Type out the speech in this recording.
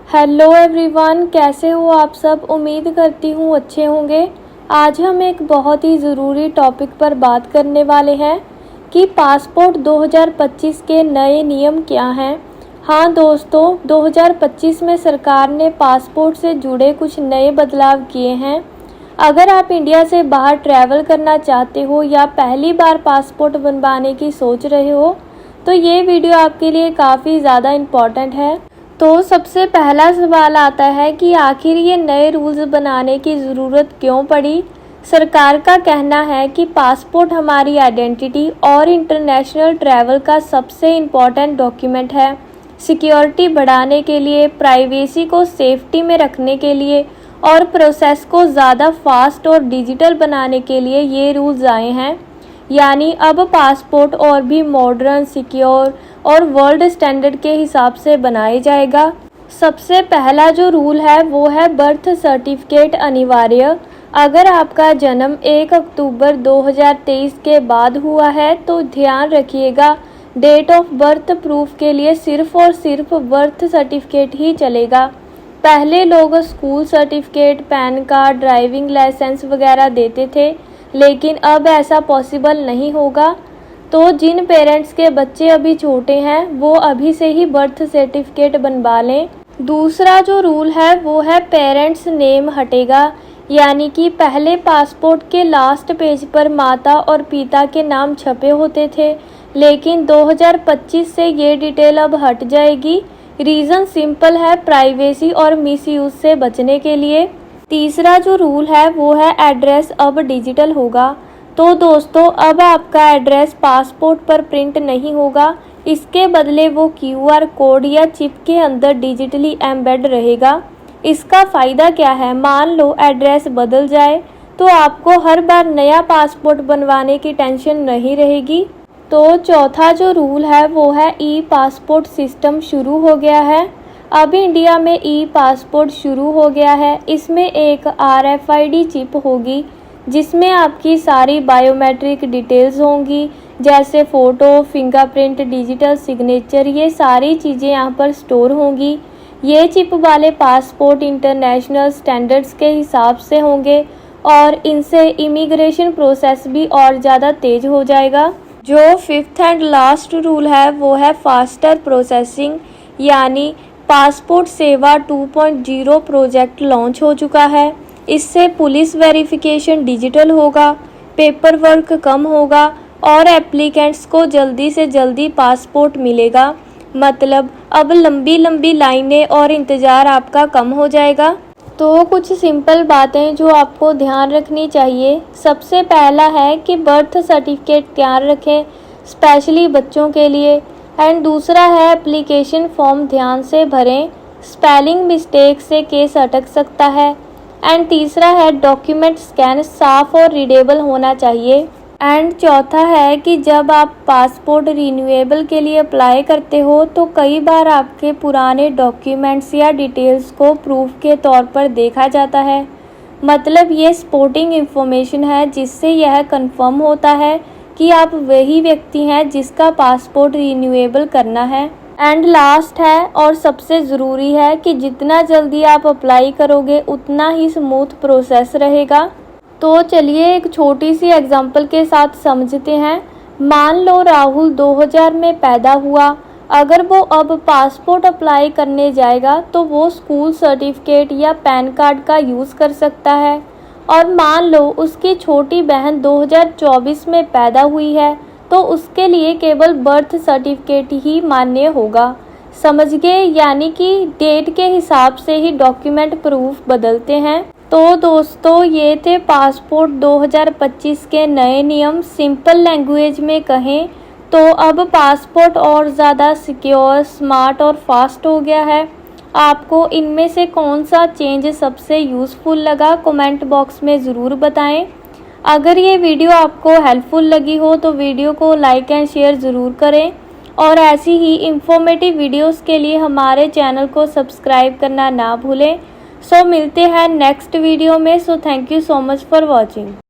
Hello everyone, कैसे हो आप सब। उम्मीद करती हूँ अच्छे होंगे। आज हम एक बहुत ही ज़रूरी टॉपिक पर बात करने वाले हैं कि पासपोर्ट 2025 के नए नियम क्या हैं। हाँ दोस्तों, 2025 में सरकार ने पासपोर्ट से जुड़े कुछ नए बदलाव किए हैं। अगर आप इंडिया से बाहर ट्रैवल करना चाहते हो या पहली बार पासपोर्ट बनवाने की सोच रहे हो तो ये वीडियो आपके लिए काफ़ी ज़्यादा इम्पॉर्टेंट है। तो सबसे पहला सवाल आता है कि आखिर ये नए रूल्स बनाने की ज़रूरत क्यों पड़ी। सरकार का कहना है कि पासपोर्ट हमारी आइडेंटिटी और इंटरनेशनल ट्रैवल का सबसे इम्पॉर्टेंट डॉक्यूमेंट है। सिक्योरिटी बढ़ाने के लिए, प्राइवेसी को सेफ्टी में रखने के लिए और प्रोसेस को ज़्यादा फास्ट और डिजिटल बनाने के लिए ये रूल्स आए हैं। यानी अब पासपोर्ट और भी मॉडर्न, सिक्योर और वर्ल्ड स्टैंडर्ड के हिसाब से बनाया जाएगा। सबसे पहला जो रूल है वो है बर्थ सर्टिफिकेट अनिवार्य। अगर आपका जन्म 1 अक्टूबर 2023 के बाद हुआ है तो ध्यान रखिएगा, डेट ऑफ बर्थ प्रूफ के लिए सिर्फ और सिर्फ बर्थ सर्टिफिकेट ही चलेगा। पहले लोग school certificate, PAN card, driving licence वगैरह देते थे, लेकिन अब ऐसा पॉसिबल नहीं होगा। तो जिन पेरेंट्स के बच्चे अभी छोटे हैं वो अभी से ही बर्थ सर्टिफिकेट बनवा लें। दूसरा जो रूल है वो है पेरेंट्स नेम हटेगा। यानी कि पहले पासपोर्ट के लास्ट पेज पर माता और पिता के नाम छपे होते थे, लेकिन 2025 से ये डिटेल अब हट जाएगी। रीज़न सिंपल है, प्राइवेसी और मिसयूज से बचने के लिए। तीसरा जो रूल है वो है एड्रेस अब डिजिटल होगा। तो दोस्तों, अब आपका एड्रेस पासपोर्ट पर प्रिंट नहीं होगा, इसके बदले वो QR कोड या चिप के अंदर डिजिटली एम्बेड रहेगा। इसका फ़ायदा क्या है, मान लो एड्रेस बदल जाए तो आपको हर बार नया पासपोर्ट बनवाने की टेंशन नहीं रहेगी। तो चौथा जो रूल है वो है ई पासपोर्ट सिस्टम शुरू हो गया है। अब इंडिया में ई पासपोर्ट शुरू हो गया है। इसमें एक RFID चिप होगी जिसमें आपकी सारी बायोमेट्रिक डिटेल्स होंगी, जैसे फ़ोटो, फिंगरप्रिंट, डिजिटल सिग्नेचर, ये सारी चीज़ें यहाँ पर स्टोर होंगी। ये चिप वाले पासपोर्ट इंटरनेशनल स्टैंडर्ड्स के हिसाब से होंगे और इनसे इमिग्रेशन प्रोसेस भी और ज़्यादा तेज़ हो जाएगा। जो फिफ्थ एंड लास्ट रूल है वो है फास्टर प्रोसेसिंग। यानी पासपोर्ट सेवा 2.0 प्रोजेक्ट लॉन्च हो चुका है। इससे पुलिस वेरिफिकेशन डिजिटल होगा, पेपर वर्क कम होगा और एप्लीकेंट्स को जल्दी से जल्दी पासपोर्ट मिलेगा। मतलब अब लंबी लंबी लाइनें और इंतज़ार आपका कम हो जाएगा। तो कुछ सिंपल बातें जो आपको ध्यान रखनी चाहिए। सबसे पहला है कि बर्थ सर्टिफिकेट तैयार रखें, स्पेशली बच्चों के लिए। एंड दूसरा है एप्लीकेशन फॉर्म ध्यान से भरें, स्पेलिंग मिस्टेक से केस अटक सकता है। एंड तीसरा है डॉक्यूमेंट स्कैन साफ और रीडेबल होना चाहिए। एंड चौथा है कि जब आप पासपोर्ट रिन्यूएबल के लिए अप्लाई करते हो तो कई बार आपके पुराने डॉक्यूमेंट्स या डिटेल्स को प्रूफ के तौर पर देखा जाता है। मतलब ये सपोर्टिंग इंफॉर्मेशन है जिससे यह कंफर्म होता है कि आप वही व्यक्ति हैं जिसका पासपोर्ट रिन्यूएबल करना है। एंड लास्ट है और सबसे ज़रूरी है कि जितना जल्दी आप अप्लाई करोगे उतना ही स्मूथ प्रोसेस रहेगा। तो चलिए एक छोटी सी एग्जांपल के साथ समझते हैं। मान लो राहुल 2000 में पैदा हुआ। अगर वो अब पासपोर्ट अप्लाई करने जाएगा तो वो स्कूल सर्टिफिकेट या पैन कार्ड का यूज़ कर सकता है। और मान लो उसकी छोटी बहन 2024 में पैदा हुई है तो उसके लिए केवल बर्थ सर्टिफिकेट ही मान्य होगा। समझ गए? यानी कि डेट के हिसाब से ही डॉक्यूमेंट प्रूफ बदलते हैं। तो दोस्तों, ये थे पासपोर्ट 2025 के नए नियम। सिंपल लैंग्वेज में कहें तो अब पासपोर्ट और ज़्यादा सिक्योर, स्मार्ट और फास्ट हो गया है। आपको इनमें से कौन सा चेंज सबसे यूज़फुल लगा, कमेंट बॉक्स में ज़रूर बताएं। अगर ये वीडियो आपको हेल्पफुल लगी हो तो वीडियो को लाइक एंड शेयर ज़रूर करें और ऐसी ही इंफॉर्मेटिव वीडियोस के लिए हमारे चैनल को सब्सक्राइब करना ना भूलें। सो मिलते हैं नेक्स्ट वीडियो में। So thank you so much for watching.